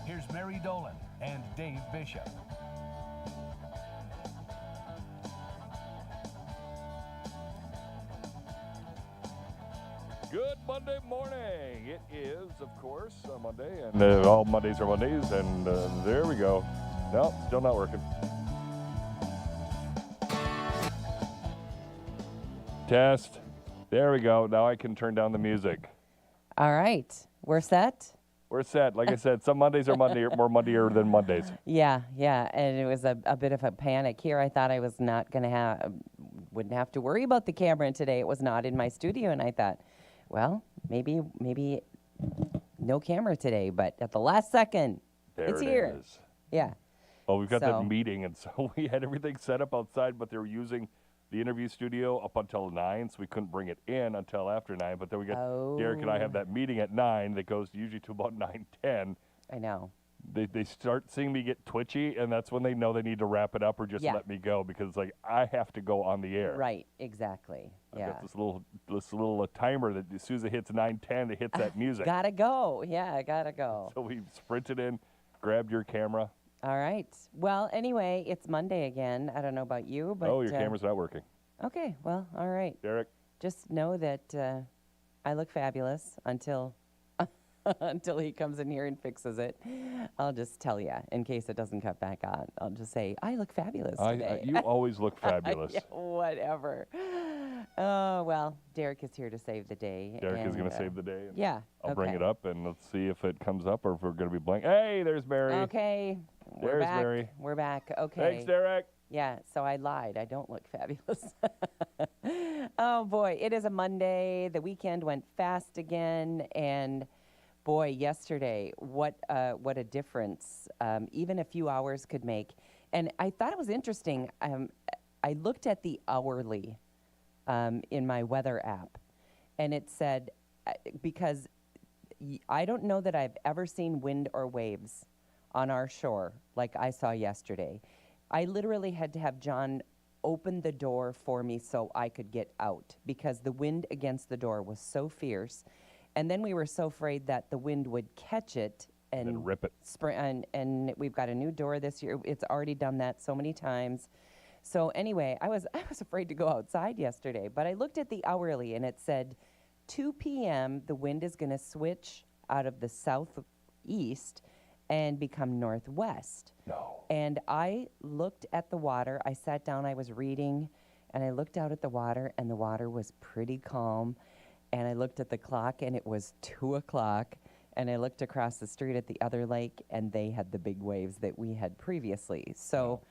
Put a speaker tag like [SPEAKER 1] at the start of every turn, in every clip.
[SPEAKER 1] Here's Mary Dolan and Dave Bishop.
[SPEAKER 2] Good Monday morning. It is, of course, a Monday, and all Mondays are Mondays, and there we go. No, still not working. Test. There we go. Now I can turn down the music.
[SPEAKER 3] All right. We're set?
[SPEAKER 2] We're set. Like I said, some Mondays are more Mondayer than Mondays.
[SPEAKER 3] Yeah. And it was a bit of a panic here. I thought I was not going to wouldn't have to worry about the camera today. It was not in my studio, and I thought, well, maybe no camera today, but at the last second, it's here.
[SPEAKER 2] Is.
[SPEAKER 3] Yeah.
[SPEAKER 2] Well, we've got that meeting, and so we had everything set up outside, but they were using the interview studio up until 9, so we couldn't bring it in until after 9. But then we got Derek and I have that meeting at 9 that goes usually to about 9:10.
[SPEAKER 3] I know.
[SPEAKER 2] They start seeing me get twitchy, and that's when they know they need to wrap it up or just let me go, because like I have to go on the air.
[SPEAKER 3] Right, exactly.
[SPEAKER 2] I've got this little timer that as soon as it hits 9:10, it hits that music.
[SPEAKER 3] Gotta go. Yeah, gotta go.
[SPEAKER 2] So we sprinted in, grabbed your camera.
[SPEAKER 3] All right. Well, anyway, it's Monday again. I don't know about you, but
[SPEAKER 2] your camera's not working.
[SPEAKER 3] Okay. Well, all right.
[SPEAKER 2] Derek.
[SPEAKER 3] Just know that I look fabulous until until he comes in here and fixes it. I'll just tell you in case it doesn't cut back on. I'll just say I look fabulous today.
[SPEAKER 2] You always look fabulous.
[SPEAKER 3] Yeah, whatever. Oh well, Derek is here to save the day.
[SPEAKER 2] Derek is going to save the day.
[SPEAKER 3] Yeah.
[SPEAKER 2] I'll bring it up and let's see if it comes up or if we're going to be blank. Hey, there's Mary.
[SPEAKER 3] Okay.
[SPEAKER 2] There's Mary.
[SPEAKER 3] We're back. Okay.
[SPEAKER 2] Thanks, Derek.
[SPEAKER 3] Yeah, so I lied. I don't look fabulous. Oh, boy. It is a Monday. The weekend went fast again. And, boy, yesterday, what a difference even a few hours could make. And I thought it was interesting. I looked at the hourly in my weather app, and it said, because I don't know that I've ever seen wind or waves on our shore like I saw yesterday. I literally had to have John open the door for me so I could get out because the wind against the door was so fierce. And then we were so afraid that the wind would catch it and
[SPEAKER 2] rip it.
[SPEAKER 3] And we've got a new door this year. It's already done that so many times. So anyway, I was afraid to go outside yesterday, but I looked at the hourly and it said 2 p.m. the wind is going to switch out of the southeast and become northwest.
[SPEAKER 2] No.
[SPEAKER 3] And I looked at the water. I sat down, I was reading, and I looked out at the water, and the water was pretty calm. And I looked at the clock, and it was 2 o'clock. And I looked across the street at the other lake, and they had the big waves that we had previously. So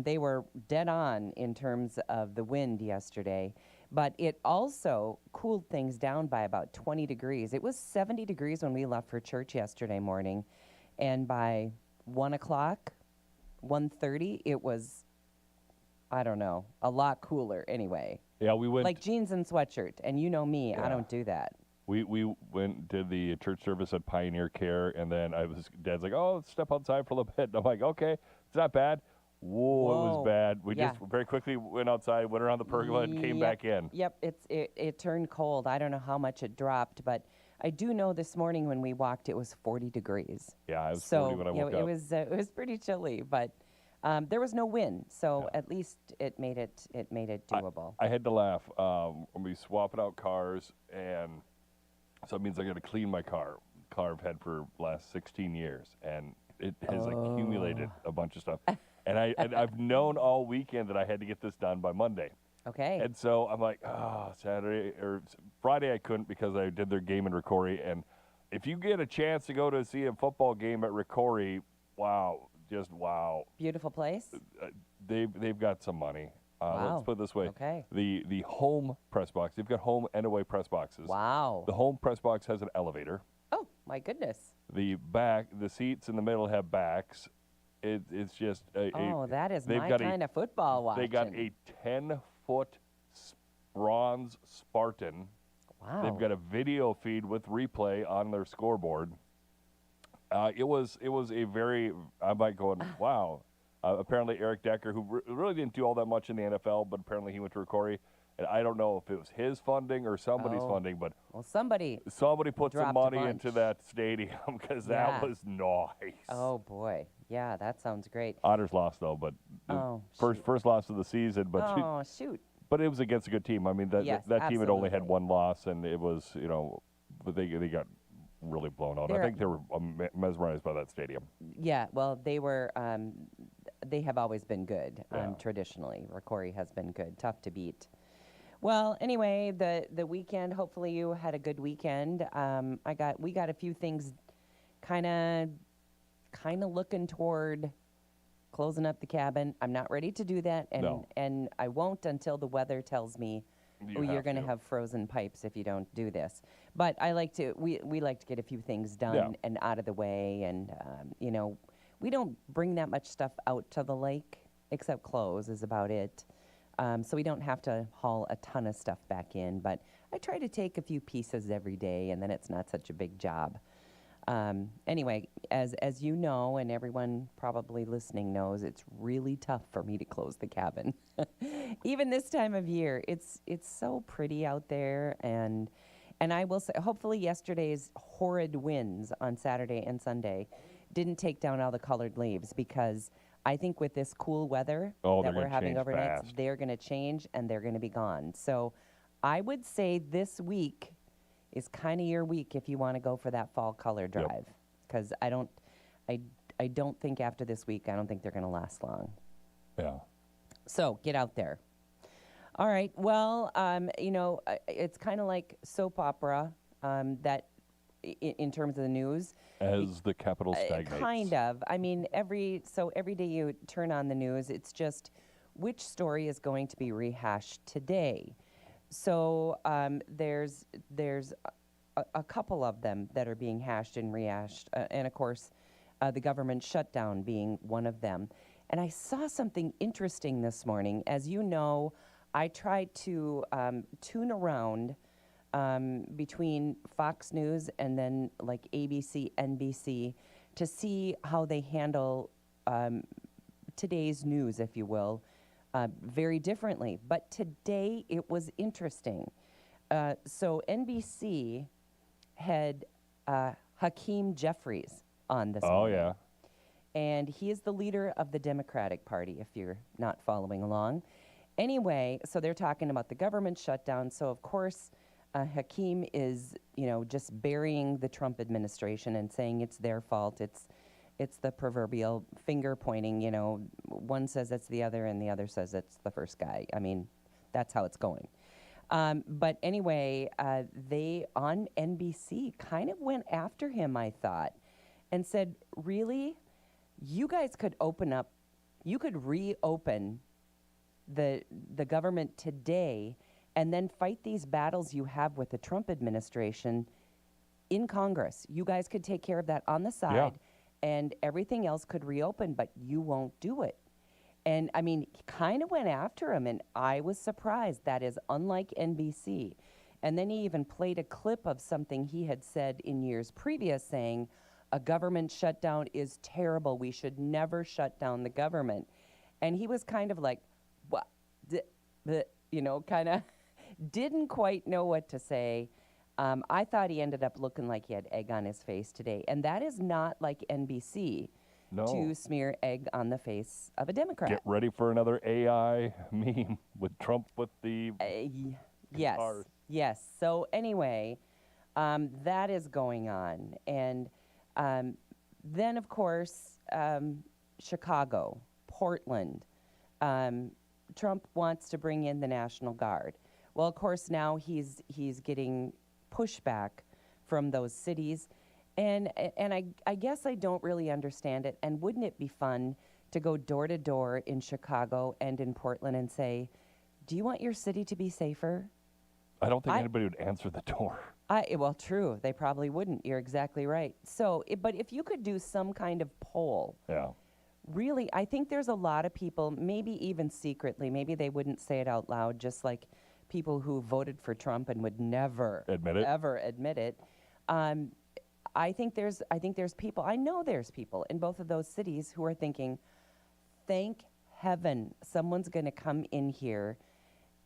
[SPEAKER 3] they were dead on in terms of the wind yesterday. But it also cooled things down by about 20 degrees. It was 70 degrees when we left for church yesterday morning. And by 1 o'clock, 1:30, it was, I don't know, a lot cooler anyway.
[SPEAKER 2] Yeah, we went.
[SPEAKER 3] Like jeans and sweatshirt. And you know me, I don't do that.
[SPEAKER 2] We went to the church service at Pioneer Care, and then Dad's like, oh, let's step outside for a little bit. And I'm like, okay, it's not bad. Whoa, it was bad. We just very quickly went outside, went around the pergola, and came back in.
[SPEAKER 3] Yep, it turned cold. I don't know how much it dropped, but I do know this morning when we walked, it was 40 degrees.
[SPEAKER 2] Yeah, it was 40 when I woke up.
[SPEAKER 3] It was pretty chilly, but there was no wind, so at least it made it doable.
[SPEAKER 2] I had to laugh when we swapping out cars, and so it means I got to clean my car. Car I've had for the last 16 years, and it has accumulated a bunch of stuff. And I've known all weekend that I had to get this done by Monday.
[SPEAKER 3] Okay.
[SPEAKER 2] And so I'm like, Saturday or Friday I couldn't because I did their game in Ricori. And if you get a chance to go to see a football game at Ricori, wow, just wow.
[SPEAKER 3] Beautiful place.
[SPEAKER 2] They've got some money.
[SPEAKER 3] Wow.
[SPEAKER 2] Let's put it this way.
[SPEAKER 3] Okay.
[SPEAKER 2] The home press box, they've got home and away press boxes.
[SPEAKER 3] Wow.
[SPEAKER 2] The home press box has an elevator.
[SPEAKER 3] Oh, my goodness.
[SPEAKER 2] The seats in the middle have backs. It's just
[SPEAKER 3] that is my kind of football watching.
[SPEAKER 2] They got a 10-foot bronze Spartan.
[SPEAKER 3] Wow.
[SPEAKER 2] They've got a video feed with replay on their scoreboard. It was a very, I'm like going, wow. Apparently Eric Decker, who really didn't do all that much in the NFL, but apparently he went to Ricori, And I don't know if it was his funding or somebody's
[SPEAKER 3] Oh.
[SPEAKER 2] funding, but
[SPEAKER 3] Well, somebody.
[SPEAKER 2] somebody put some
[SPEAKER 3] Dropped a
[SPEAKER 2] money into
[SPEAKER 3] bunch.
[SPEAKER 2] that stadium because
[SPEAKER 3] Yeah.
[SPEAKER 2] that was nice.
[SPEAKER 3] Oh boy, yeah, that sounds great.
[SPEAKER 2] Otters lost though, but the
[SPEAKER 3] Oh,
[SPEAKER 2] first loss of the season. But
[SPEAKER 3] Oh shoot.
[SPEAKER 2] but it was against a good team. I mean that
[SPEAKER 3] Yes,
[SPEAKER 2] that team had only had
[SPEAKER 3] absolutely.
[SPEAKER 2] one loss, and it was but they got really blown out. I
[SPEAKER 3] They're-
[SPEAKER 2] think they were mesmerized by that stadium.
[SPEAKER 3] Yeah, well, they were. They have always been good.
[SPEAKER 2] Yeah.
[SPEAKER 3] Traditionally, Rocori has been good, tough to beat. Well, anyway, the weekend. Hopefully, you had a good weekend. We got a few things, kind of looking toward closing up the cabin. I'm not ready to do that, and
[SPEAKER 2] No.
[SPEAKER 3] and I won't until the weather tells me.
[SPEAKER 2] You
[SPEAKER 3] You're
[SPEAKER 2] have
[SPEAKER 3] going to
[SPEAKER 2] to.
[SPEAKER 3] have frozen pipes if you don't do this. But I like to. We like to get a few things done
[SPEAKER 2] Yeah.
[SPEAKER 3] and out of the way, and we don't bring that much stuff out to the lake except clothes is about it. So we don't have to haul a ton of stuff back in. But I try to take a few pieces every day, and then it's not such a big job. Anyway, as you know, and everyone probably listening knows, it's really tough for me to close the cabin. Even this time of year, it's so pretty out there, and I will say, hopefully yesterday's horrid winds on Saturday and Sunday didn't take down all the colored leaves, because I think with this cool weather
[SPEAKER 2] Oh,
[SPEAKER 3] that
[SPEAKER 2] they're
[SPEAKER 3] we're
[SPEAKER 2] gonna
[SPEAKER 3] having
[SPEAKER 2] change
[SPEAKER 3] overnight,
[SPEAKER 2] fast.
[SPEAKER 3] they're going to change and they're going to be gone. So I would say this week is kind of your week if you want to go for that fall color drive, because I don't think after this week, I don't think they're going to last long.
[SPEAKER 2] Yeah.
[SPEAKER 3] So get out there. All right. Well, it's kind of like soap opera that in terms of the news.
[SPEAKER 2] As the capital stagnates.
[SPEAKER 3] Kind of. I mean, every day you turn on the news, it's just which story is going to be rehashed today. So there's a couple of them that are being hashed and rehashed, and of course, the government shutdown being one of them. And I saw something interesting this morning. As you know, I try to tune around between Fox News and then like ABC, NBC, to see how they handle today's news, if you will, very differently. But today it was interesting. So NBC had Hakeem Jeffries on this
[SPEAKER 2] Oh
[SPEAKER 3] morning.
[SPEAKER 2] yeah.
[SPEAKER 3] And he is the leader of the Democratic Party, if you're not following along. Anyway, so they're talking about the government shutdown. So, of course, Hakeem is, just burying the Trump administration and saying it's their fault. It's the proverbial finger pointing, one says it's the other and the other says it's the first guy. I mean, that's how it's going. But anyway, they on NBC kind of went after him, I thought, and said, really? You guys could reopen the government today and then fight these battles you have with the Trump administration in Congress. You guys could take care of that on the side, and everything else could reopen, but you won't do it. And I mean, he kind of went after him, and I was surprised. That is unlike NBC. And then he even played a clip of something he had said in years previous, saying, a government shutdown is terrible. We should never shut down the government. And he was kind of like, what? Kind of didn't quite know what to say. I thought he ended up looking like he had egg on his face today. And that is not like NBC to smear egg on the face of a Democrat.
[SPEAKER 2] Get ready for another AI meme with Trump with the
[SPEAKER 3] Yes.
[SPEAKER 2] guitars.
[SPEAKER 3] Yes. So anyway, that is going on. And then, of course, Chicago, Portland, Trump wants to bring in the National Guard. Well, of course, now he's getting pushback from those cities. And I guess I don't really understand it. And wouldn't it be fun to go door to door in Chicago and in Portland and say, do you want your city to be safer?
[SPEAKER 2] I don't think anybody would answer the door.
[SPEAKER 3] Well, true. They probably wouldn't. You're exactly right. So, but if you could do some kind of poll,
[SPEAKER 2] Yeah.
[SPEAKER 3] really, I think there's a lot of people, maybe even secretly, maybe they wouldn't say it out loud, just like people who voted for Trump and would never
[SPEAKER 2] Admit it.
[SPEAKER 3] ever admit it. I think there's people, I know there's people in both of those cities who are thinking, thank heaven someone's going to come in here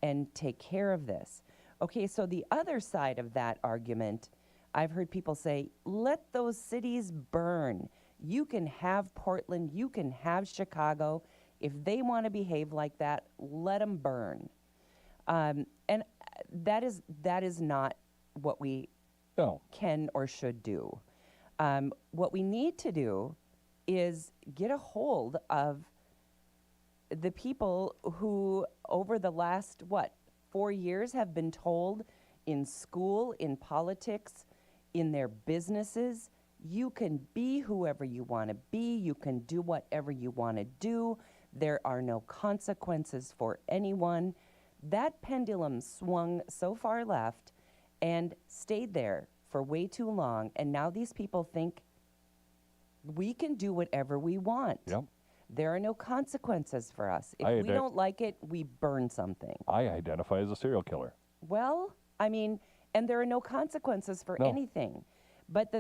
[SPEAKER 3] and take care of this. Okay, so the other side of that argument, I've heard people say, let those cities burn. You can have Portland, you can have Chicago. If they want to behave like that, let them burn. And that is not what we
[SPEAKER 2] No.
[SPEAKER 3] can or should do. What we need to do is get a hold of the people who, over the last, 4 years, have been told in school, in politics, in their businesses, you can be whoever you want to be, you can do whatever you want to do, there are no consequences for anyone. That pendulum swung so far left and stayed there for way too long, and now these people think we can do whatever we want.
[SPEAKER 2] Yep.
[SPEAKER 3] There are no consequences for us. If
[SPEAKER 2] I
[SPEAKER 3] we don't like it, we burn something.
[SPEAKER 2] I identify as a serial killer.
[SPEAKER 3] Well, I mean, and there are no consequences for
[SPEAKER 2] No.
[SPEAKER 3] anything. But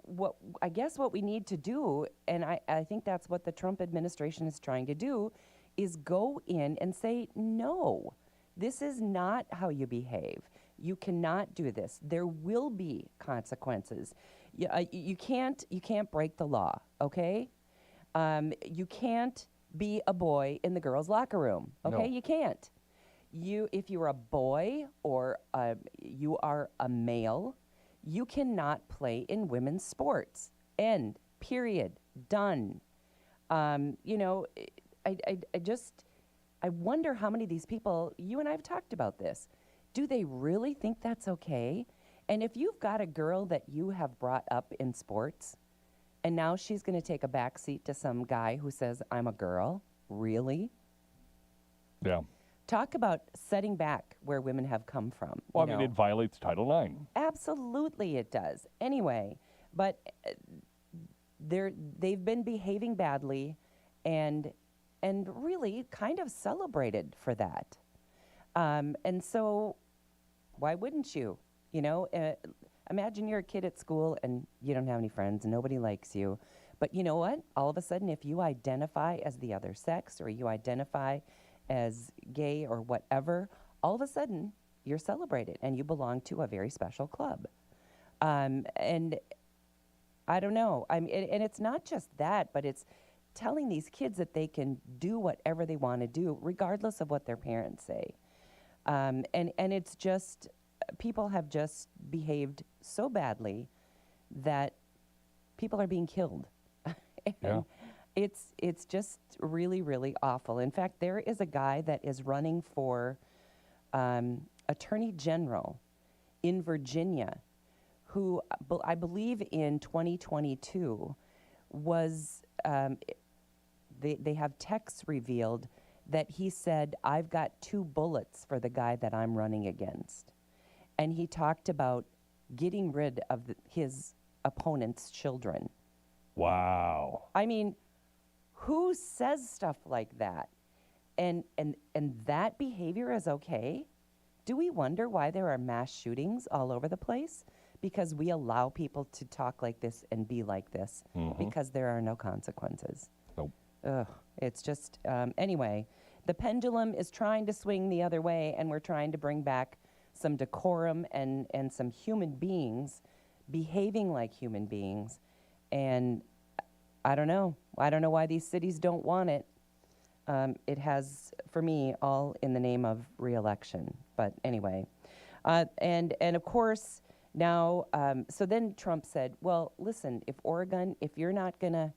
[SPEAKER 3] what I guess what we need to do, and I think that's what the Trump administration is trying to do, is go in and say, no, this is not how you behave. You cannot do this. There will be consequences. You can't break the law, okay? You can't be a boy in the girls' locker room, okay?
[SPEAKER 2] No.
[SPEAKER 3] You can't. If you're a boy or you are a male, you cannot play in women's sports. End. Period. Done. You know, I wonder how many of these people, you and I have talked about this, do they really think that's okay? And if you've got a girl that you have brought up in sports, and now she's going to take a back seat to some guy who says, I'm a girl, really?
[SPEAKER 2] Yeah.
[SPEAKER 3] Talk about setting back where women have come from.
[SPEAKER 2] Well, I
[SPEAKER 3] you
[SPEAKER 2] mean,
[SPEAKER 3] know?
[SPEAKER 2] it violates Title IX.
[SPEAKER 3] Absolutely it does. Anyway, but they've been behaving badly and really kind of celebrated for that. And so why wouldn't you? You know, imagine you're a kid at school and you don't have any friends and nobody likes you. But you know what? All of a sudden, if you identify as the other sex or you identify as gay or whatever, all of a sudden you're celebrated and you belong to a very special club. And I don't know. And it's not just that, but it's telling these kids that they can do whatever they want to do, regardless of what their parents say. And it's just, people have just behaved so badly that people are being killed.
[SPEAKER 2] Yeah.
[SPEAKER 3] It's just really, really awful. In fact, there is a guy that is running for Attorney General in Virginia who I believe in 2022 was, they have texts revealed that he said, I've got 2 bullets for the guy that I'm running against. And he talked about getting rid of his opponent's children.
[SPEAKER 2] Wow.
[SPEAKER 3] I mean, who says stuff like that? And that behavior is okay? Do we wonder why there are mass shootings all over the place? Because we allow people to talk like this and be like this because there are no consequences.
[SPEAKER 2] Nope.
[SPEAKER 3] Ugh, it's just, anyway, the pendulum is trying to swing the other way, and we're trying to bring back some decorum and some human beings behaving like human beings. And I don't know. I don't know why these cities don't want it. It has, for me, all in the name of re-election. But anyway, and of course now, so then Trump said, well, listen, if Oregon, if you're not going to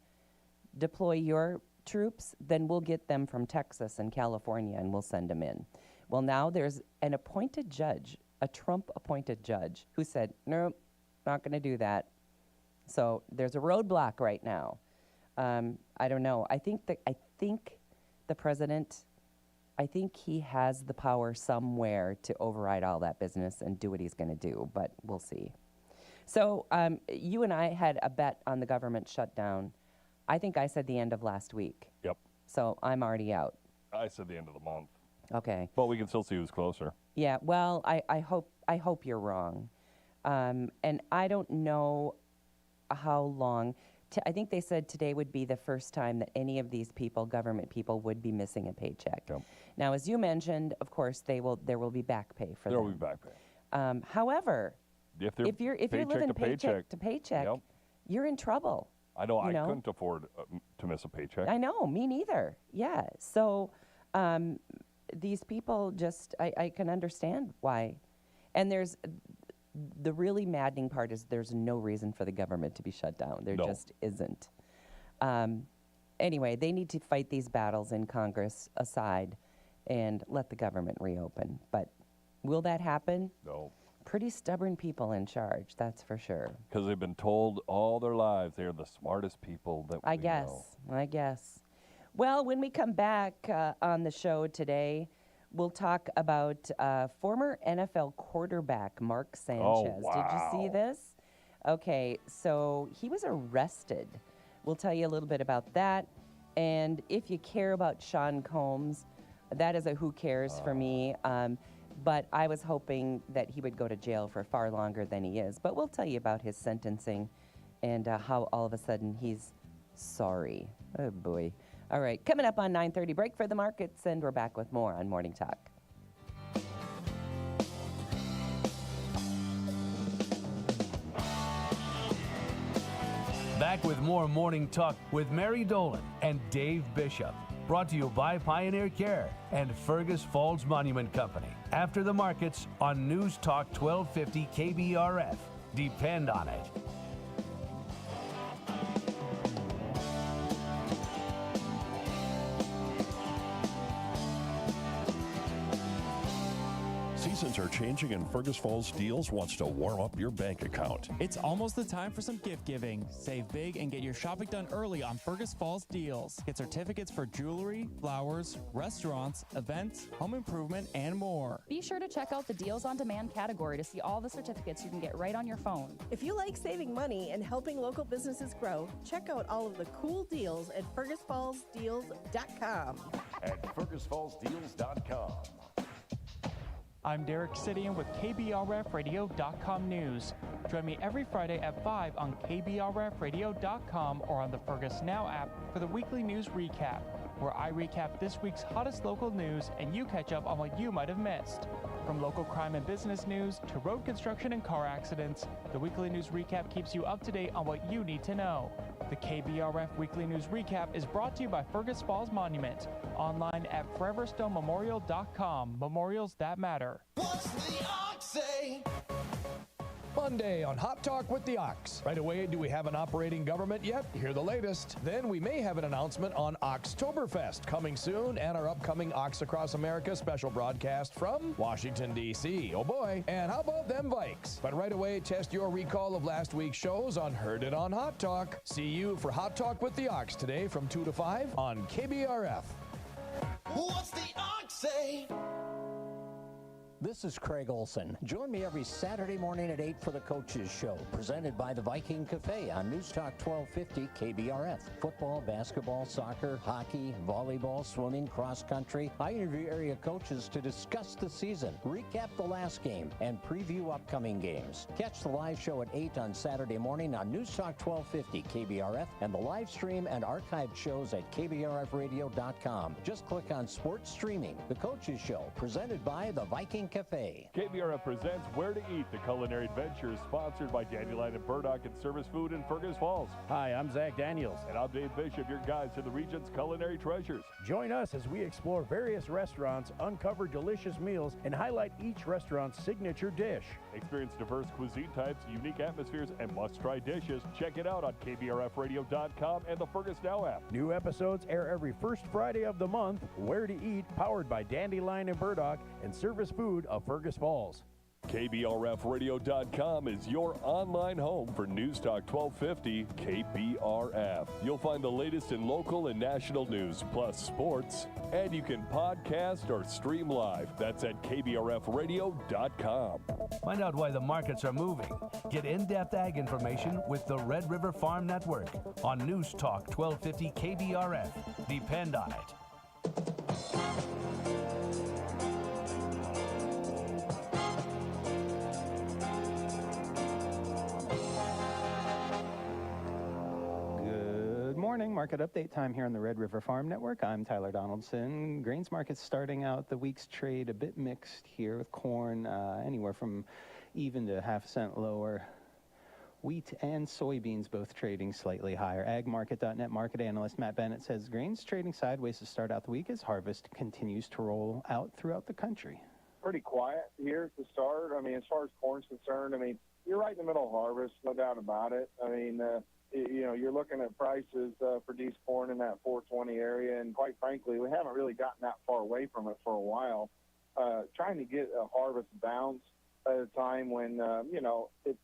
[SPEAKER 3] deploy your troops, then we'll get them from Texas and California and we'll send them in. Well, now there's an appointed judge, a Trump-appointed judge, who said, nope, not going to do that. So there's a roadblock right now. I don't know. I think the president, I think he has the power somewhere to override all that business and do what he's going to do, but we'll see. So you and I had a bet on the government shutdown. I think I said the end of last week.
[SPEAKER 2] Yep.
[SPEAKER 3] So I'm already out.
[SPEAKER 2] I said the end of the month.
[SPEAKER 3] Okay.
[SPEAKER 2] But we can still see who's closer.
[SPEAKER 3] Yeah, well, I hope you're wrong. And I don't know how long. I think they said today would be the first time that any of these people, government people, would be missing a paycheck.
[SPEAKER 2] Yep.
[SPEAKER 3] Now, as you mentioned, of course, there will be back pay for
[SPEAKER 2] There
[SPEAKER 3] them.
[SPEAKER 2] will be back pay.
[SPEAKER 3] However,
[SPEAKER 2] If
[SPEAKER 3] you're
[SPEAKER 2] paycheck
[SPEAKER 3] living
[SPEAKER 2] to
[SPEAKER 3] paycheck to paycheck,
[SPEAKER 2] Yep.
[SPEAKER 3] you're in trouble.
[SPEAKER 2] I know
[SPEAKER 3] you
[SPEAKER 2] I
[SPEAKER 3] know?
[SPEAKER 2] couldn't afford to miss a paycheck.
[SPEAKER 3] I know, me neither. Yeah. So these people just, I can understand why. And the really maddening part is there's no reason for the government to be shut down. There
[SPEAKER 2] No.
[SPEAKER 3] just isn't. Anyway, they need to fight these battles in Congress aside and let the government reopen. But will that happen?
[SPEAKER 2] No.
[SPEAKER 3] Pretty stubborn people in charge, that's for sure.
[SPEAKER 2] Because they've been told all their lives they're the smartest people that we know.
[SPEAKER 3] I guess. Well, when we come back on the show today, we'll talk about former NFL quarterback Mark Sanchez.
[SPEAKER 2] wow.
[SPEAKER 3] Did you see this? Okay, so he was arrested. We'll tell you a little bit about that. And if you care about Sean Combs, that is a who cares for me. But I was hoping that he would go to jail for far longer than he is. But we'll tell you about his sentencing and how all of a sudden he's sorry. Oh, boy. All right, coming up on 9:30, break for the markets, and we're back with more on Morning Talk.
[SPEAKER 1] Back with more Morning Talk with Mary Dolan and Dave Bishop. Brought to you by Pioneer Care and Fergus Falls Monument Company. After the markets on News Talk 1250 KBRF. Depend on it.
[SPEAKER 4] Seasons are changing and Fergus Falls Deals wants to warm up your bank account.
[SPEAKER 5] It's almost the time for some gift giving. Save big and get your shopping done early on Fergus Falls Deals. Get certificates for jewelry, flowers, restaurants, events, home improvement, and more.
[SPEAKER 6] Be sure to check out the Deals on Demand category to see all the certificates you can get right on your phone.
[SPEAKER 7] If you like saving money and helping local businesses grow, check out all of the cool deals at FergusFallsDeals.com.
[SPEAKER 1] At FergusFallsDeals.com.
[SPEAKER 5] I'm Derek Sidian with KBRFradio.com News. Join me every Friday at 5 on KBRFradio.com or on the Fergus Now app for the weekly news recap, where I recap this week's hottest local news and you catch up on what you might have missed. From local crime and business news to road construction and car accidents, the weekly news recap keeps you up to date on what you need to know. The KBRF Weekly News Recap is brought to you by Fergus Falls Monument, online at foreverstonmemorial.com. Memorials that matter.
[SPEAKER 1] Monday on Hot Talk with the Ox. Right away, do we have an operating government yet? Hear the latest. Then we may have an announcement on Oxtoberfest coming soon and our upcoming Ox Across America special broadcast from Washington, D.C. Oh boy. And how about them Vikes? But right away, test your recall of last week's shows on Heard It on Hot Talk. See you for Hot Talk with the Ox today from 2 to 5 on KBRF.
[SPEAKER 8] What's the ox say?
[SPEAKER 9] This is Craig Olson. Join me every Saturday morning at 8 for the Coaches Show, presented by the Viking Cafe on News Talk 1250 KBRF. Football, basketball, soccer, hockey, volleyball, swimming, cross country. I interview area coaches to discuss the season, recap the last game, and preview upcoming games. Catch the live show at 8 on Saturday morning on News Talk 1250 KBRF and the live stream and archived shows at KBRFradio.com. Just click on Sports Streaming. The Coaches Show, presented by the Viking Cafe.
[SPEAKER 2] KBRF presents Where to Eat, the culinary adventure sponsored by Dandelion and Burdock and Service Food in Fergus Falls.
[SPEAKER 10] Hi, I'm Zach Daniels.
[SPEAKER 2] And I'm Dave Bishop, your guide to the region's culinary treasures.
[SPEAKER 10] Join us as we explore various restaurants, uncover delicious meals, and highlight each restaurant's signature dish.
[SPEAKER 2] Experience diverse cuisine types, unique atmospheres, and must-try dishes. Check it out on KBRFradio.com and the Fergus Now app.
[SPEAKER 10] New episodes air every first Friday of the month. Where to Eat, powered by Dandelion and Burdock and Service Food of Fergus Falls.
[SPEAKER 2] KBRFradio.com is your online home for News Talk 1250 KBRF. You'll find the latest in local and national news, plus sports, and you can podcast or stream live. That's at KBRFradio.com.
[SPEAKER 1] Find out why the markets are moving. Get in-depth ag information with the Red River Farm Network on News Talk 1250 KBRF. Depend on it.
[SPEAKER 11] morning. Market update time here on the Red River Farm Network. I'm Tyler Donaldson. Grains markets starting out the week's trade a bit mixed here with corn anywhere from even to half a cent lower. Wheat and soybeans both trading slightly higher. AgMarket.net market analyst Matt Bennett says grains trading sideways to start out the week as harvest continues to roll out throughout the country.
[SPEAKER 12] Pretty quiet here to start. I mean, as far as corn's concerned, I mean, you're right in the middle of harvest, no doubt about it. I mean, you know, you're looking at prices for D's corn in that 420 area, and quite frankly, we haven't really gotten that far away from it for a while. Trying to get a harvest bounce at a time when, you know, it's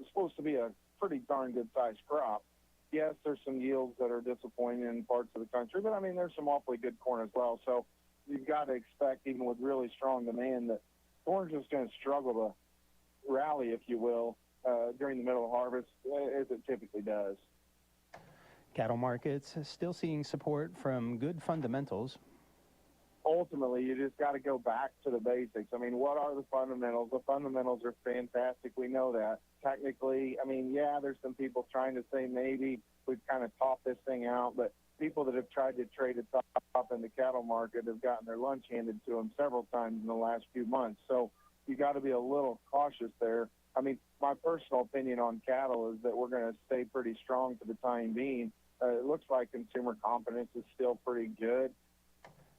[SPEAKER 12] supposed to be a pretty darn good-sized crop. Yes, there's some yields that are disappointing in parts of the country, but, I mean, there's some awfully good corn as well. So you've got to expect, even with really strong demand, that corn's just going to struggle to rally, if you will, during the middle of harvest, as it typically does.
[SPEAKER 11] Cattle markets still seeing support from good fundamentals.
[SPEAKER 12] Ultimately, you just got to go back to the basics. I mean, what are the fundamentals? The fundamentals are fantastic. We know that. Technically, I mean, yeah, there's some people trying to say maybe we've kind of topped this thing out, but people that have tried to trade a top in the cattle market have gotten their lunch handed to them several times in the last few months. So you got to be a little cautious there. I mean, my personal opinion on cattle is that we're going to stay pretty strong for the time being. It looks like consumer confidence is still pretty good.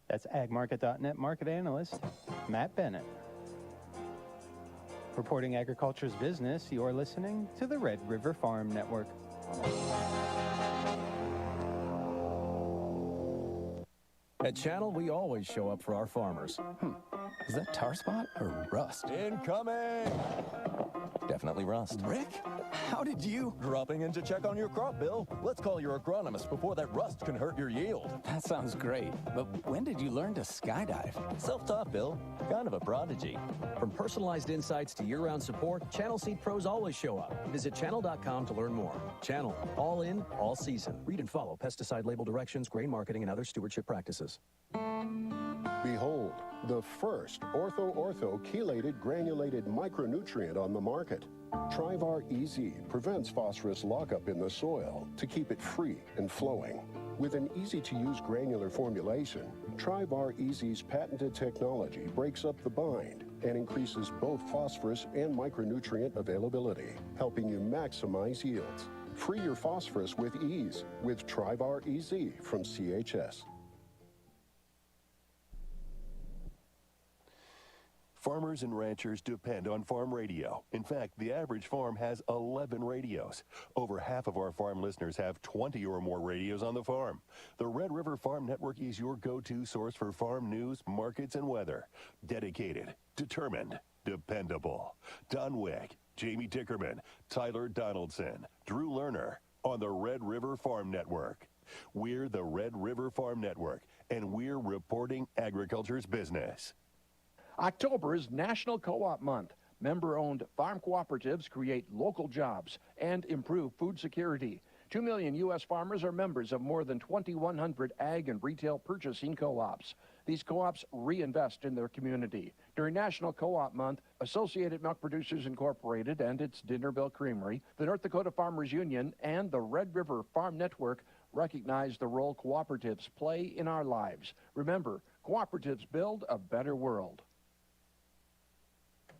[SPEAKER 11] That's AgMarket.net market analyst Matt Bennett. Reporting agriculture's business, you're listening to the Red River Farm Network.
[SPEAKER 13] At Channel, we always show up for our farmers. Is that tar spot or rust? Incoming! Definitely rust. Rick, how did you? Dropping in to check on your crop, Bill. Let's call your agronomist before that rust can hurt your yield. That sounds great, but when did you learn to skydive? Self-taught, Bill. Kind of a prodigy.
[SPEAKER 14] From personalized insights to year-round support, Channel Seed Pros always show up. Visit channel.com to learn more. Channel, all in, all season. Read and follow pesticide label directions, grain marketing, and other stewardship practices.
[SPEAKER 15] Behold, the first ortho chelated granulated micronutrient on the market. Trivar EZ prevents phosphorus lockup in the soil to keep it free and flowing. With an easy-to-use granular formulation, Trivar EZ's patented technology breaks up the bind and increases both phosphorus and micronutrient availability, helping you maximize yields. Free your phosphorus with ease with Trivar EZ from CHS.
[SPEAKER 4] Farmers and ranchers depend on farm radio. In fact, the average farm has 11 radios. Over half of our farm listeners have 20 or more radios on the farm. The Red River Farm Network is your go-to source for farm news, markets, and weather. Dedicated, determined, dependable. Don Wick, Jamie Dickerman, Tyler Donaldson, Drew Lerner on the Red River Farm Network. We're the Red River Farm Network, and we're reporting agriculture's business.
[SPEAKER 16] October is National Co-op Month. Member-owned farm cooperatives create local jobs and improve food security. 2 million U.S. farmers are members of more than 2,100 ag and retail purchasing co-ops. These co-ops reinvest in their community. During National Co-op Month, Associated Milk Producers Incorporated and its Dinner Bell Creamery, the North Dakota Farmers Union, and the Red River Farm Network recognize the role cooperatives play in our lives. Remember, cooperatives build a better world.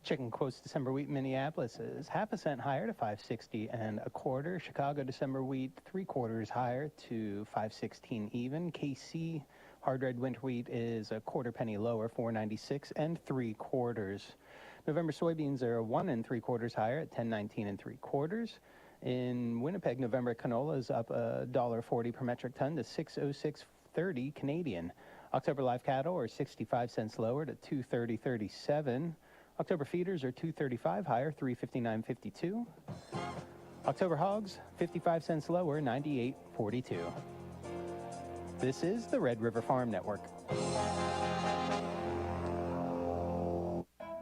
[SPEAKER 11] Chicken quotes December wheat Minneapolis is half a cent higher to $5.60 1/4. Chicago December wheat 3/4 higher to $5.16 even. KC hard red winter wheat is 1/4 penny lower, $4.96 3/4. November soybeans are 1 3/4 higher at $10.19 3/4. In Winnipeg, November canola is up $1.40 per metric ton to $6.0630 Canadian. October live cattle are 65 cents lower to $2.3037. October feeders are $2.35 higher, $3.59.52. October hogs, 55 cents lower, $98.42. This is the Red River Farm Network.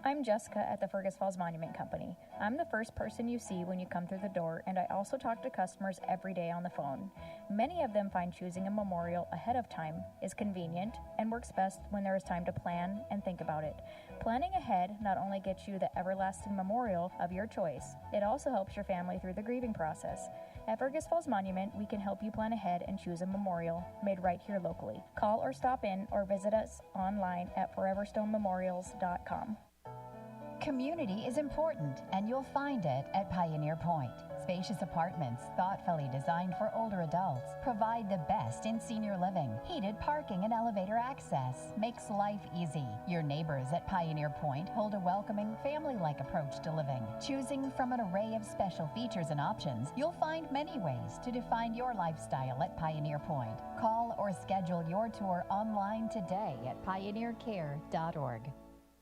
[SPEAKER 6] I'm Jessica at the Fergus Falls Monument Company. I'm the first person you see when you come through the door, and I also talk to customers every day on the phone. Many of them find choosing a memorial ahead of time is convenient and works best when there is time to plan and think about it. Planning ahead not only gets you the everlasting memorial of your choice, it also helps your family through the grieving process. At Fergus Falls Monument, we can help you plan ahead and choose a memorial made right here locally. Call or stop in or visit us online at foreverstonememorials.com.
[SPEAKER 17] Community is important, and you'll find it at Pioneer Point. Spacious apartments, thoughtfully designed for older adults, provide the best in senior living. Heated parking and elevator access makes life easy. Your neighbors at Pioneer Point hold a welcoming, family-like approach to living. Choosing from an array of special features and options, you'll find many ways to define your lifestyle at Pioneer Point. Call or schedule your tour online today at pioneercare.org.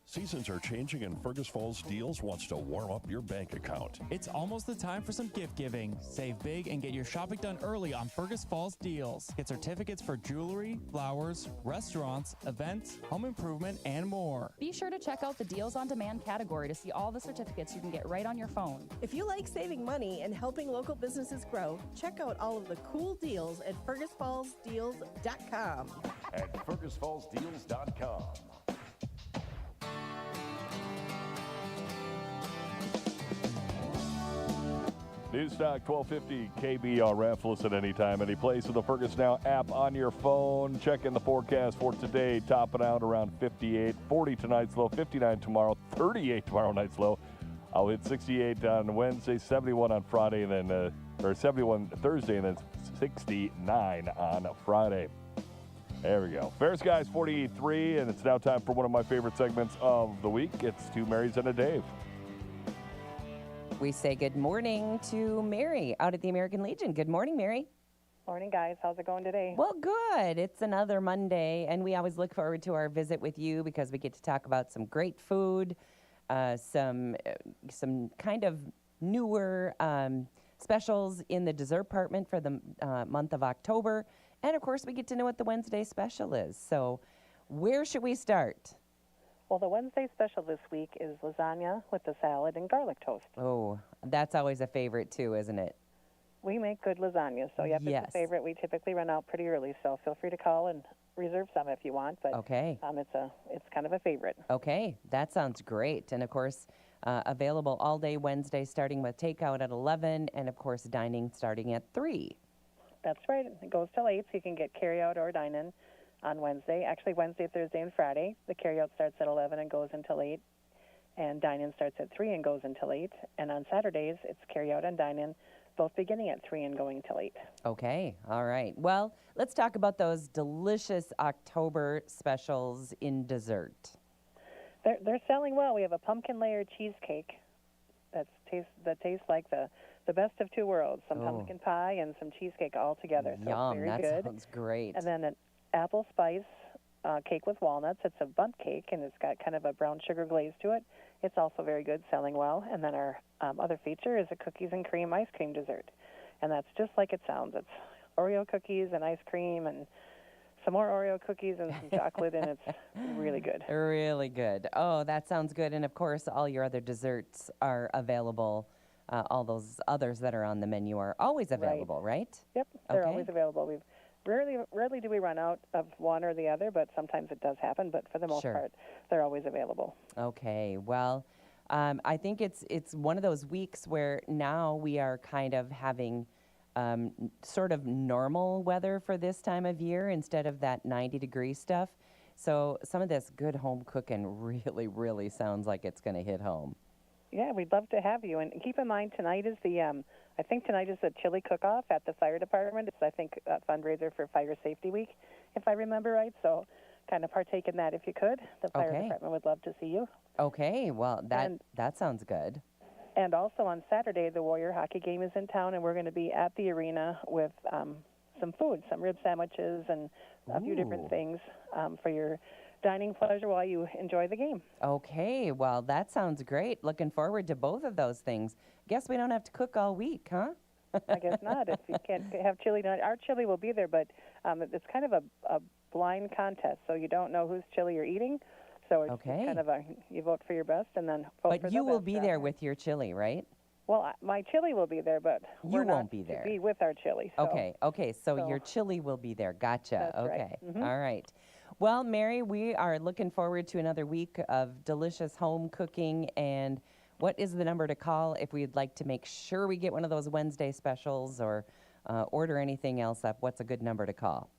[SPEAKER 18] Seasons are changing and Fergus Falls Deals wants to warm up your bank account.
[SPEAKER 5] It's almost the time for some gift giving. Save big and get your shopping done early on Fergus Falls Deals. Get certificates for jewelry, flowers, restaurants, events, home improvement, and more.
[SPEAKER 19] Be sure to check out the Deals on Demand category to see all the certificates you can get right on your phone.
[SPEAKER 7] If you like saving money and helping local businesses grow, check out all of the cool deals at fergusfallsdeals.com.
[SPEAKER 15] At fergusfallsdeals.com.
[SPEAKER 2] Newstalk 1250 KBRF. Listen anytime, any place with the Fergus Now app on your phone. Check in the forecast for today. Topping out around 58, 40 tonight's low, 59 tomorrow, 38 tomorrow night's low. I'll hit 68 on Wednesday, 71 on Friday, and then or 71 Thursday, and then 69 on Friday. There we go. Fair Skies 43, and it's now time for one of my favorite segments of the week. It's Two Marys and a Dave.
[SPEAKER 3] We say good morning to Mary out at the American Legion. Good morning, Mary.
[SPEAKER 20] Morning, guys. How's it going today?
[SPEAKER 3] Well, good. It's another Monday, and we always look forward to our visit with you because we get to talk about some great food, some kind of newer specials in the dessert department for the month of October, and of course, we get to know what the Wednesday special is. So, where should we start?
[SPEAKER 20] Well, the Wednesday special this week is lasagna with the salad and garlic toast.
[SPEAKER 3] Oh, that's always a favorite too, isn't it?
[SPEAKER 20] We make good lasagna, so yep,
[SPEAKER 3] Yes.
[SPEAKER 20] it's a favorite. We typically run out pretty early, so feel free to call and reserve some if you want. But
[SPEAKER 3] Okay.
[SPEAKER 20] It's kind of a favorite.
[SPEAKER 3] Okay, that sounds great. And of course, available all day Wednesday, starting with takeout at 11, and of course, dining starting at 3.
[SPEAKER 20] That's right. It goes till 8, so you can get carry-out or dine-in on Wednesday. Actually, Wednesday, Thursday, and Friday. The carry-out starts at 11 and goes until 8. And dine-in starts at 3 and goes until 8. And on Saturdays, it's carry-out and dine-in, both beginning at 3 and going till 8.
[SPEAKER 3] Okay, all right. Well, let's talk about those delicious October specials in dessert.
[SPEAKER 20] They're selling well. We have a pumpkin layer cheesecake that tastes like the best of two worlds. Some pumpkin pie and some cheesecake all together. So
[SPEAKER 3] Yum,
[SPEAKER 20] it's very
[SPEAKER 3] that
[SPEAKER 20] good.
[SPEAKER 3] sounds great.
[SPEAKER 20] And then an apple spice cake with walnuts. It's a bundt cake, and it's got kind of a brown sugar glaze to it. It's also very good, selling well. And then our other feature is a cookies and cream ice cream dessert. And that's just like it sounds. It's Oreo cookies and ice cream and some more Oreo cookies and some chocolate, and it's really good.
[SPEAKER 3] Really good. Oh, that sounds good. And of course, all your other desserts are available. All those others that are on the menu are always available, right?
[SPEAKER 20] Yep, they're
[SPEAKER 3] Okay.
[SPEAKER 20] always available. We've rarely do we run out of one or the other, but sometimes it does happen. But for the most
[SPEAKER 3] Sure.
[SPEAKER 20] part, they're always available.
[SPEAKER 3] Okay. Well, I think it's one of those weeks where now we are kind of having sort of normal weather for this time of year instead of that 90-degree stuff. So some of this good home cooking really, really sounds like it's going to hit home.
[SPEAKER 20] Yeah, we'd love to have you. And keep in mind, tonight is I think tonight is a chili cook-off at the fire department. It's, I think, a fundraiser for Fire Safety Week, if I remember right. So kind of partake in that if you could. The fire department would love to see you.
[SPEAKER 3] Okay, well, that sounds good.
[SPEAKER 20] And also on Saturday, the Warrior hockey game is in town, and we're going to be at the arena with some food, some rib sandwiches and a few different things for your dining pleasure while you enjoy the game.
[SPEAKER 3] Okay, well, that sounds great. Looking forward to both of those things. Guess we don't have to cook all week, huh?
[SPEAKER 20] I guess not. If you can't have chili tonight, our chili will be there, but it's kind of a blind contest, so you don't know whose chili you're eating. So it's kind of you vote for your best and then vote for the
[SPEAKER 3] But you will
[SPEAKER 20] best,
[SPEAKER 3] be there with your chili, right?
[SPEAKER 20] Well, my chili will be there, but
[SPEAKER 3] You
[SPEAKER 20] we're
[SPEAKER 3] won't
[SPEAKER 20] not
[SPEAKER 3] be there.
[SPEAKER 20] to be with our chili. So.
[SPEAKER 3] Okay, so your chili will be there. Gotcha.
[SPEAKER 20] That's right.
[SPEAKER 3] Okay,
[SPEAKER 20] Mhm.
[SPEAKER 3] all right. Well, Mary, we are looking forward to another week of delicious home cooking, and what is the number to call if we'd like to make sure we get one of those Wednesday specials or order anything else up? What's a good number to call?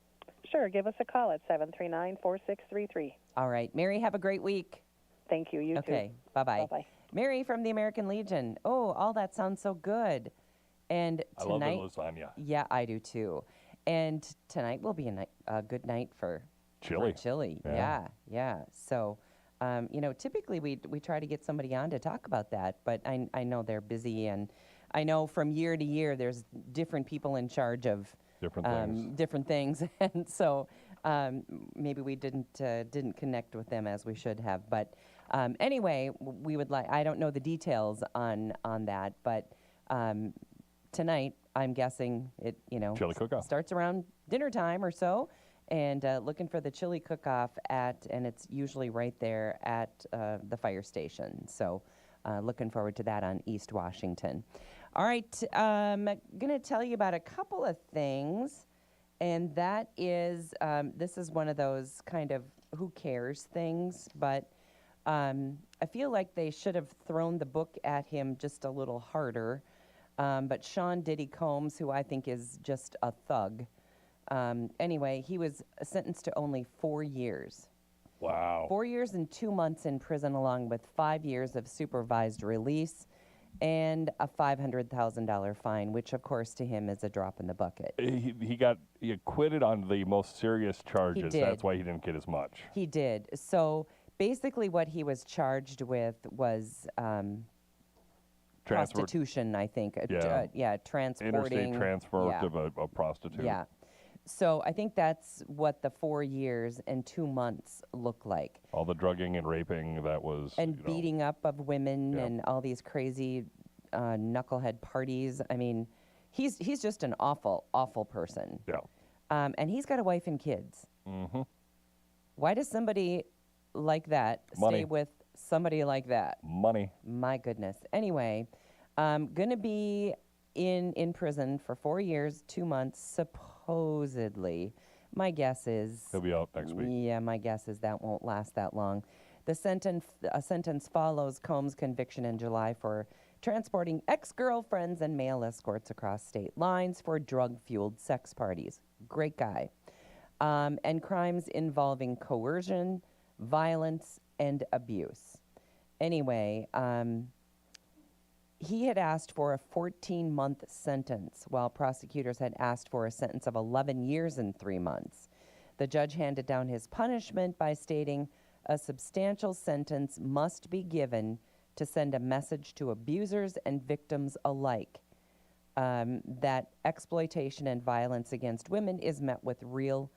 [SPEAKER 20] Sure, give us a call at 739-4633.
[SPEAKER 3] All right. Mary, have a great week.
[SPEAKER 20] Thank you. You too.
[SPEAKER 3] Okay. Bye-bye.
[SPEAKER 20] Bye-bye.
[SPEAKER 3] Mary from the American Legion. Oh, all that sounds so good. And
[SPEAKER 2] I love
[SPEAKER 3] tonight,
[SPEAKER 2] the lasagna.
[SPEAKER 3] yeah, I do too. And tonight will be a good night for
[SPEAKER 2] Chili.
[SPEAKER 3] chili.
[SPEAKER 2] Yeah.
[SPEAKER 3] Yeah. So, typically we try to get somebody on to talk about that, but I know they're busy, and I know from year to year there's different people in charge of different things, and so maybe we didn't connect with them as we should have. But anyway, we would like. I don't know the details on that, but tonight I'm guessing it.
[SPEAKER 2] Chili cook-off
[SPEAKER 3] starts around dinner time or so, and looking for the chili cook-off and it's usually right there at the fire station. So looking forward to that on East Washington. All right, I'm going to tell you about a couple of things, and that is, this is one of those kind of who cares things, but I feel like they should have thrown the book at him just a little harder. But Sean Diddy Combs, who I think is just a thug, anyway, he was sentenced to only 4 years.
[SPEAKER 2] Wow.
[SPEAKER 3] 4 years and 2 months in prison, along with 5 years of supervised release and a $500,000 fine, which, of course, to him is a drop in the bucket.
[SPEAKER 2] He got acquitted on the most serious charges.
[SPEAKER 3] He did.
[SPEAKER 2] That's why he didn't get as much.
[SPEAKER 3] He did. So basically what he was charged with was prostitution, I think. Transporting.
[SPEAKER 2] Interstate transport
[SPEAKER 3] yeah.
[SPEAKER 2] of a prostitute.
[SPEAKER 3] Yeah. So I think that's what the 4 years and 2 months look like.
[SPEAKER 2] All the drugging and raping that was.
[SPEAKER 3] And beating up of women and all these crazy knucklehead parties. I mean, he's just an awful, awful person.
[SPEAKER 2] Yeah.
[SPEAKER 3] And he's got a wife and kids.
[SPEAKER 2] Mm-hmm.
[SPEAKER 3] Why does somebody like that
[SPEAKER 2] Money.
[SPEAKER 3] stay with somebody like that?
[SPEAKER 2] Money.
[SPEAKER 3] My goodness. Anyway, going to be in prison for 4 years, 2 months, supposedly. My guess is
[SPEAKER 2] he'll be out next week.
[SPEAKER 3] Yeah, my guess is that won't last that long. A sentence follows Combs' conviction in July for transporting ex-girlfriends and male escorts across state lines for drug-fueled sex parties. Great guy. And crimes involving coercion, violence, and abuse. Anyway, he had asked for a 14-month sentence, while prosecutors had asked for a sentence of 11 years and 3 months. The judge handed down his punishment by stating a substantial sentence must be given to send a message to abusers and victims alike that exploitation and violence against women is met with real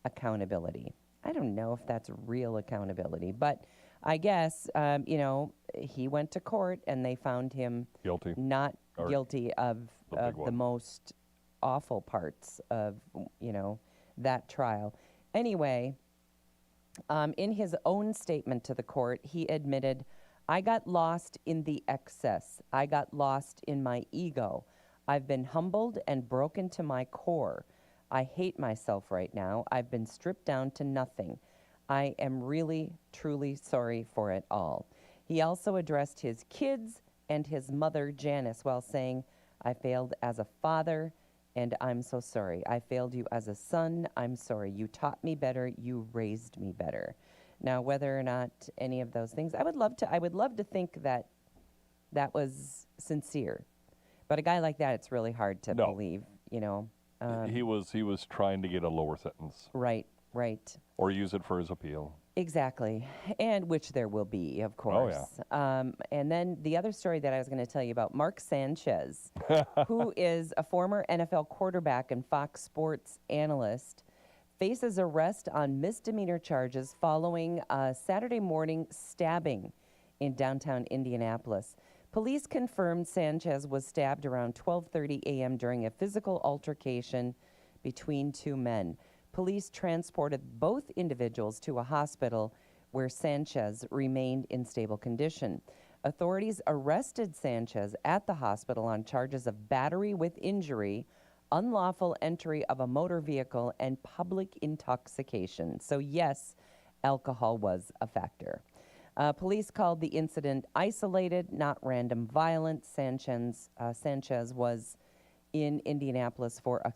[SPEAKER 3] accountability. I don't know if that's real accountability, but I guess, he went to court and they found him
[SPEAKER 2] guilty,
[SPEAKER 3] not guilty of the most awful parts of, that trial. Anyway, in his own statement to the court, he admitted, I got lost in the excess. I got lost in my ego. I've been humbled and broken to my core. I hate myself right now. I've been stripped down to nothing. I am really, truly sorry for it all. He also addressed his kids and his mother, Janice, while saying, I failed as a father, and I'm so sorry. I failed you as a son. I'm sorry. You taught me better. You raised me better. Now, whether or not any of those things, I would love to think that was sincere. But a guy like that, it's really hard to believe,
[SPEAKER 2] he was trying to get a lower sentence.
[SPEAKER 3] Right.
[SPEAKER 2] Or use it for his appeal.
[SPEAKER 3] Exactly, and which there will be, of course.
[SPEAKER 2] Oh, yeah.
[SPEAKER 3] And then the other story that I was going to tell you about, Mark Sanchez, who is a former NFL quarterback and Fox Sports analyst, faces arrest on misdemeanor charges following a Saturday morning stabbing in downtown Indianapolis. Police confirmed Sanchez was stabbed around 12:30 a.m. during a physical altercation between two men. Police transported both individuals to a hospital where Sanchez remained in stable condition. Authorities arrested Sanchez at the hospital on charges of battery with injury, unlawful entry of a motor vehicle, and public intoxication. So yes, alcohol was a factor. Police called the incident isolated, not random violence. Sanchez was in Indianapolis for a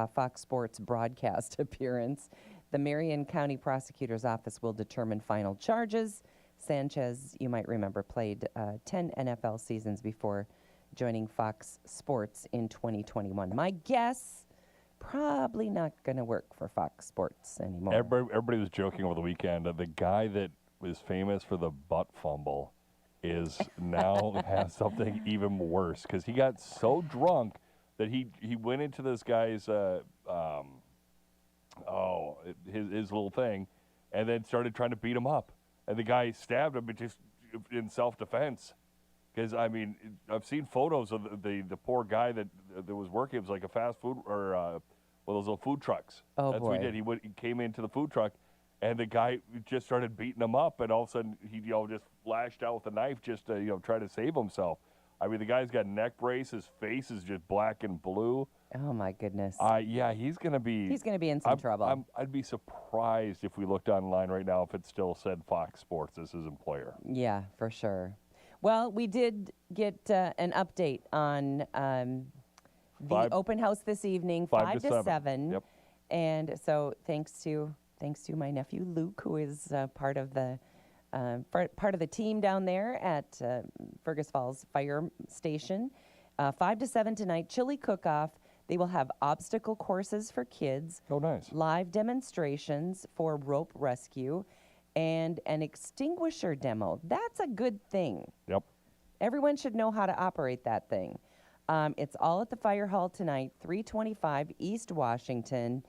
[SPEAKER 3] Fox Sports broadcast appearance. The Marion County Prosecutor's Office will determine final charges. Sanchez, you might remember, played 10 NFL seasons before joining Fox Sports in 2021. My guess, probably not going to work for Fox Sports anymore.
[SPEAKER 2] Everybody was joking over the weekend. The guy that was famous for the butt fumble is now has something even worse because he got so drunk that he went into this guy's his little thing and then started trying to beat him up. And the guy stabbed him just in self-defense. Because, I mean, I've seen photos of the poor guy that was working. It was like a fast food or one of those little food trucks.
[SPEAKER 3] Oh,
[SPEAKER 2] That's
[SPEAKER 3] boy.
[SPEAKER 2] what he did. He came into the food truck, and the guy just started beating him up. And all of a sudden, he just lashed out with a knife just to try to save himself. I mean, the guy's got neck brace. His face is just black and blue.
[SPEAKER 3] Oh, my goodness.
[SPEAKER 2] Yeah, he's going to be...
[SPEAKER 3] He's going to be in some trouble.
[SPEAKER 2] I'd be surprised if we looked online right now if it still said Fox Sports as his employer.
[SPEAKER 3] Yeah, for sure. Well, we did get an update on the open house this evening, 5 to 7.
[SPEAKER 2] Yep.
[SPEAKER 3] And so thanks to my nephew Luke, who is part of the team down there at Fergus Falls Fire Station. 5 to 7 tonight, chili cook-off. They will have obstacle courses for kids.
[SPEAKER 2] Oh, nice.
[SPEAKER 3] Live demonstrations for rope rescue and an extinguisher demo. That's a good thing.
[SPEAKER 2] Yep.
[SPEAKER 3] Everyone should know how to operate that thing. It's all at the fire hall tonight, 325 East Washington,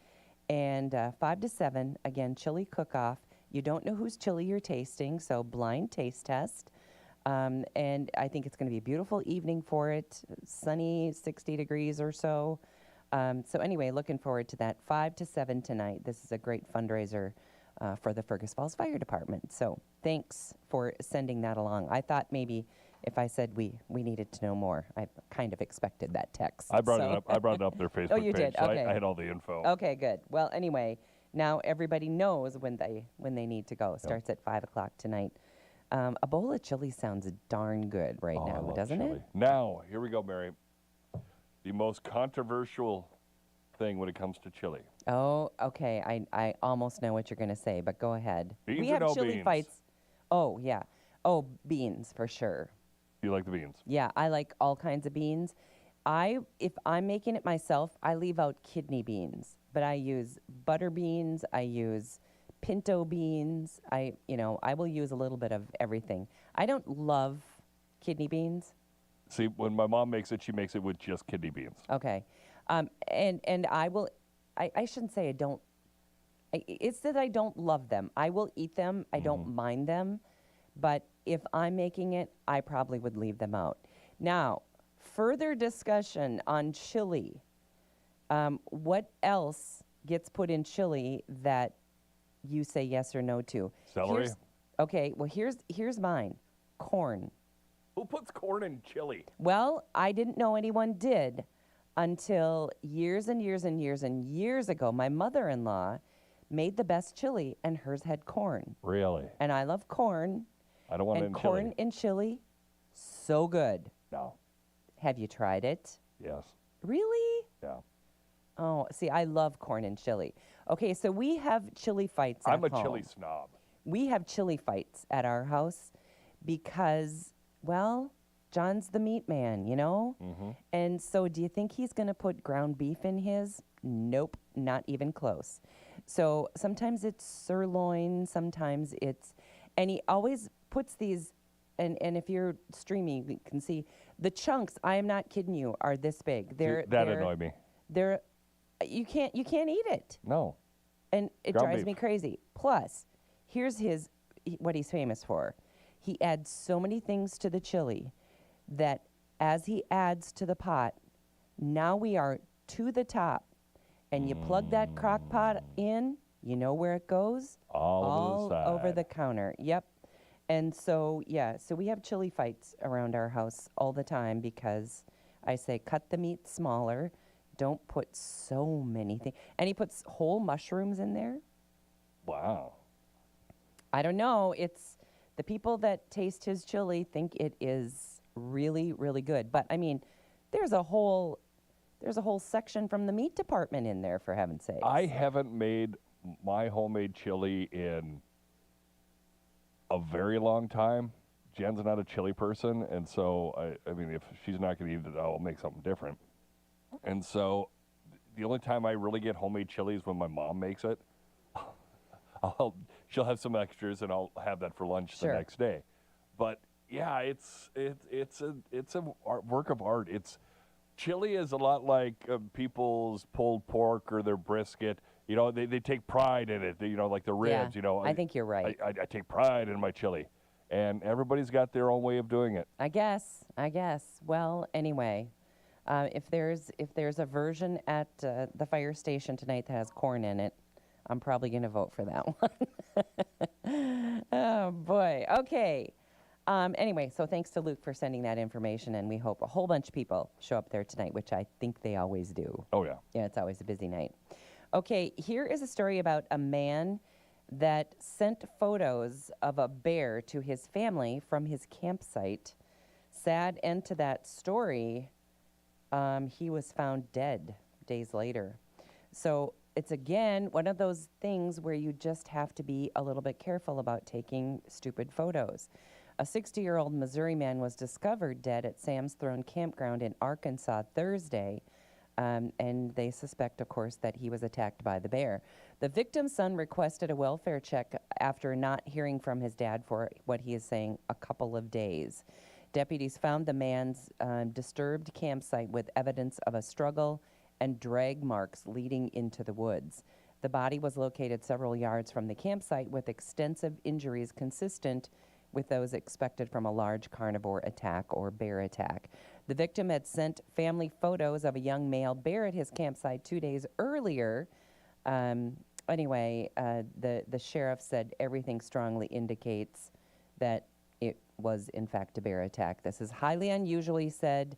[SPEAKER 3] and 5 to 7, again, chili cook-off. You don't know whose chili you're tasting, so blind taste test. And I think it's going to be a beautiful evening for it, sunny, 60 degrees or so. So anyway, looking forward to that, 5 to 7 tonight. This is a great fundraiser for the Fergus Falls Fire Department. So thanks for sending that along. I thought maybe if I said we needed to know more, I kind of expected that text.
[SPEAKER 2] I brought it up. I brought it up their Facebook
[SPEAKER 3] Oh, you
[SPEAKER 2] page.
[SPEAKER 3] did?
[SPEAKER 2] So
[SPEAKER 3] Okay.
[SPEAKER 2] I had all the info.
[SPEAKER 3] Okay, good. Well, anyway, now everybody knows when they need to go. Starts at 5 o'clock tonight. A bowl of chili sounds darn good right
[SPEAKER 2] I
[SPEAKER 3] now,
[SPEAKER 2] love
[SPEAKER 3] doesn't
[SPEAKER 2] chili.
[SPEAKER 3] it?
[SPEAKER 2] Now, here we go, Mary. The most controversial thing when it comes to chili.
[SPEAKER 3] Oh, okay. I almost know what you're going to say, but go ahead.
[SPEAKER 2] Beans
[SPEAKER 3] we
[SPEAKER 2] or
[SPEAKER 3] have
[SPEAKER 2] no
[SPEAKER 3] chili
[SPEAKER 2] beans?
[SPEAKER 3] fights. Oh, yeah. Oh, beans for sure.
[SPEAKER 2] You like the beans?
[SPEAKER 3] Yeah, I like all kinds of beans. If I'm making it myself, I leave out kidney beans, but I use butter beans. I use pinto beans. I will use a little bit of everything. I don't love kidney beans.
[SPEAKER 2] See, when my mom makes it, she makes it with just kidney beans.
[SPEAKER 3] Okay. And I shouldn't say I don't, it's that I don't love them. I will eat them. I don't mind them. But if I'm making it, I probably would leave them out. Now, further discussion on chili. What else gets put in chili that you say yes or no to?
[SPEAKER 2] Celery.
[SPEAKER 3] Here's mine. Corn.
[SPEAKER 2] Who puts corn in chili?
[SPEAKER 3] Well, I didn't know anyone did until years and years and years and years ago. My mother-in-law made the best chili, and hers had corn.
[SPEAKER 2] Really?
[SPEAKER 3] And I love corn.
[SPEAKER 2] I don't want it in
[SPEAKER 3] corn
[SPEAKER 2] chili.
[SPEAKER 3] in chili, so good.
[SPEAKER 2] No.
[SPEAKER 3] Have you tried it?
[SPEAKER 2] Yes.
[SPEAKER 3] Really?
[SPEAKER 2] Yeah.
[SPEAKER 3] Oh, see, I love corn and chili. Okay, so we have chili fights at
[SPEAKER 2] I'm a
[SPEAKER 3] home.
[SPEAKER 2] chili snob.
[SPEAKER 3] We have chili fights at our house because, well, John's the meat man, you know?
[SPEAKER 2] Mm-hmm.
[SPEAKER 3] And so do you think he's going to put ground beef in his? Nope, not even close. So sometimes it's sirloin, sometimes it's, and he always puts these, and if you're streaming, you can see the chunks, I am not kidding you, are this big. They're
[SPEAKER 2] annoy me.
[SPEAKER 3] You can't eat it.
[SPEAKER 2] No.
[SPEAKER 3] And it
[SPEAKER 2] Ground
[SPEAKER 3] drives
[SPEAKER 2] beef.
[SPEAKER 3] me crazy. Plus, here's what he's famous for. He adds so many things to the chili that as he adds to the pot, now we are to the top. And you plug that crock pot in, you know where it goes?
[SPEAKER 2] All
[SPEAKER 3] over the counter. Yep. And so, so we have chili fights around our house all the time because I say cut the meat smaller. Don't put so many things. And he puts whole mushrooms in there.
[SPEAKER 2] Wow.
[SPEAKER 3] I don't know. The people that taste his chili think it is really, really good. But I mean, there's a whole section from the meat department in there, for heaven's sakes.
[SPEAKER 2] I haven't made my homemade chili in a very long time. Jen's not a chili person, and so I mean, if she's not going to eat it, I'll make something different. And so the only time I really get homemade chili is when my mom makes it. She'll have some extras, and I'll have that for lunch the next day. But yeah, it's a work of art. Chili is a lot like people's pulled pork or their brisket. You know, they take pride in it. You know, like the ribs.
[SPEAKER 3] Yeah,
[SPEAKER 2] you know,
[SPEAKER 3] I think you're right.
[SPEAKER 2] I take pride in my chili, and everybody's got their own way of doing it.
[SPEAKER 3] I guess. Well, anyway, if there's a version at the fire station tonight that has corn in it, I'm probably going to vote for that one. Oh, boy. Okay. Anyway, so thanks to Luke for sending that information, and we hope a whole bunch of people show up there tonight, which I think they always do.
[SPEAKER 2] Oh, yeah.
[SPEAKER 3] Yeah, it's always a busy night. Okay, here is a story about a man that sent photos of a bear to his family from his campsite. Sad end to that story. He was found dead days later. So it's, again, one of those things where you just have to be a little bit careful about taking stupid photos. A 60-year-old Missouri man was discovered dead at Sam's Throne Campground in Arkansas Thursday, and they suspect, of course, that he was attacked by the bear. The victim's son requested a welfare check after not hearing from his dad for what he is saying a couple of days. Deputies found the man's disturbed campsite with evidence of a struggle and drag marks leading into the woods. The body was located several yards from the campsite with extensive injuries consistent with those expected from a large carnivore attack or bear attack. The victim had sent family photos of a young male bear at his campsite 2 days earlier. Anyway, the sheriff said everything strongly indicates that it was, in fact, a bear attack. This is highly unusual, he said.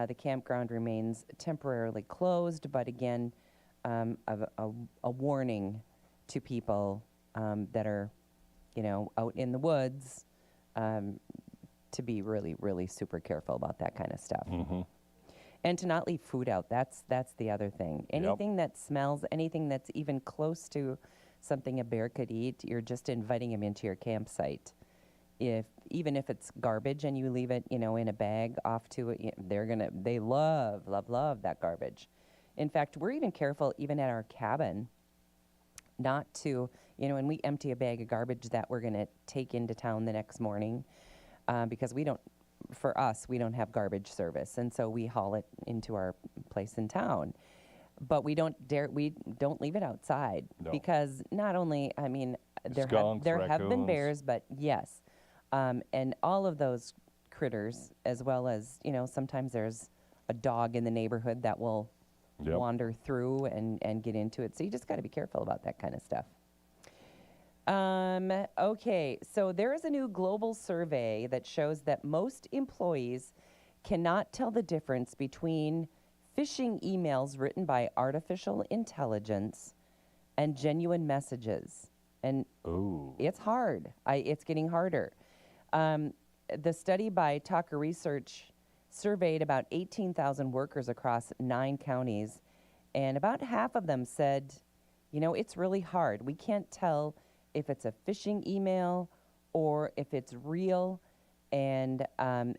[SPEAKER 3] The campground remains temporarily closed, but again, a warning to people that are, out in the woods, to be really, really super careful about that kind of stuff.
[SPEAKER 2] Mm-hmm.
[SPEAKER 3] And to not leave food out. That's the other thing. Anything that smells, anything that's even close to something a bear could eat, you're just inviting him into your campsite. Even if it's garbage and you leave it, in a bag off to it, they love that garbage. In fact, we're even careful, even at our cabin, not to, when we empty a bag of garbage that we're going to take into town the next morning, because we don't have garbage service, and so we haul it into our place in town. But we don't leave it outside.
[SPEAKER 2] No.
[SPEAKER 3] Because not only, there have been bears, but yes, and all of those critters, as well as, sometimes there's a dog in the neighborhood that will wander through and get into it. So you just got to be careful about that kind of stuff. Okay, so there is a new global survey that shows that most employees cannot tell the difference between phishing emails written by artificial intelligence and genuine messages. And it's hard. It's getting harder. The study by Tucker Research surveyed about 18,000 workers across 9 counties, and about half of them said, it's really hard. We can't tell if it's a phishing email or if it's real. And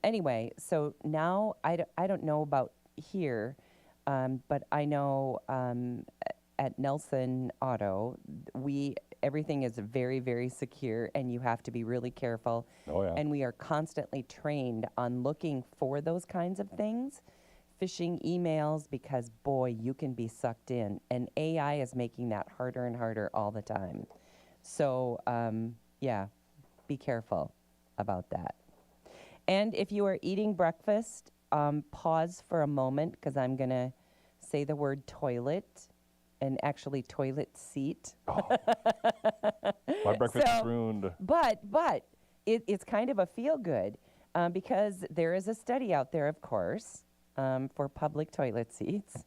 [SPEAKER 3] anyway, so now I don't know about here, but I know at Nelson Auto, everything is very, very secure, and you have to be really careful.
[SPEAKER 2] Oh, yeah.
[SPEAKER 3] And we are constantly trained on looking for those kinds of things, phishing emails, because, boy, you can be sucked in. And AI is making that harder and harder all the time. So, be careful about that. And if you are eating breakfast, pause for a moment, because I'm going to say the word toilet. And actually toilet seat.
[SPEAKER 2] My breakfast is ruined.
[SPEAKER 3] But it's kind of a feel-good because there is a study out there, of course, for public toilet seats.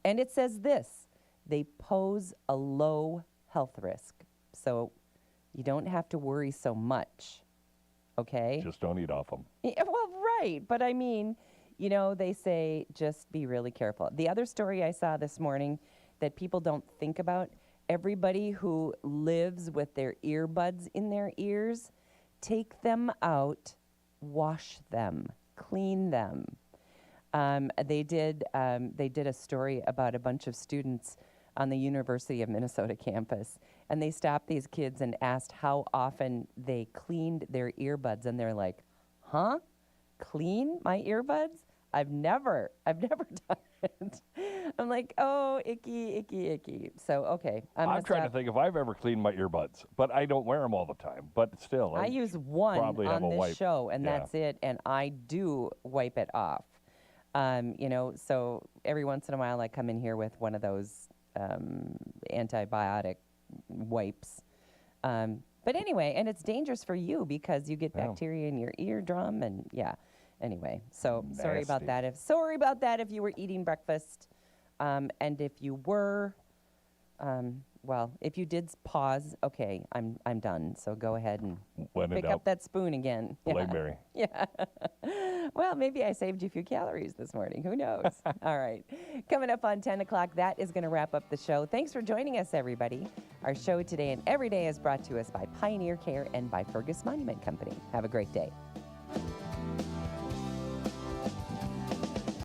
[SPEAKER 3] And it says this: they pose a low health risk. So you don't have to worry so much okay?
[SPEAKER 2] Just don't eat off them.
[SPEAKER 3] Yeah, well, right. But I mean, you know, they say just be really careful. The other story I saw this morning that people don't think about, everybody who lives with their earbuds in their ears, take them out, wash them, clean them. They did a story about a bunch of students on the University of Minnesota campus, and they stopped these kids and asked how often they cleaned their earbuds, and they're like, huh? Clean my earbuds? I've never done it. I'm like, oh, icky, icky, icky. So, okay.
[SPEAKER 2] I'm trying to think if I've ever cleaned my earbuds, but I don't wear them all the time. But still,
[SPEAKER 3] I use one on this
[SPEAKER 2] wipe.
[SPEAKER 3] show, and that's it, and I do wipe it off. You know, so every once in a while I come in here with one of those antibiotic wipes. But anyway, and it's dangerous for you because you get bacteria in your eardrum, and anyway, so sorry about that. If you were eating breakfast, and if you were, well, if you did pause, okay, I'm done. So go ahead and pick up that spoon again.
[SPEAKER 2] Blackberry.
[SPEAKER 3] Yeah. Well, maybe I saved you a few calories this morning. Who knows? All right. Coming up on 10 o'clock, that is going to wrap up the show. Thanks for joining us, everybody. Our show today and every day is brought to us by Pioneer Care and by Fergus Monument Company. Have a great day.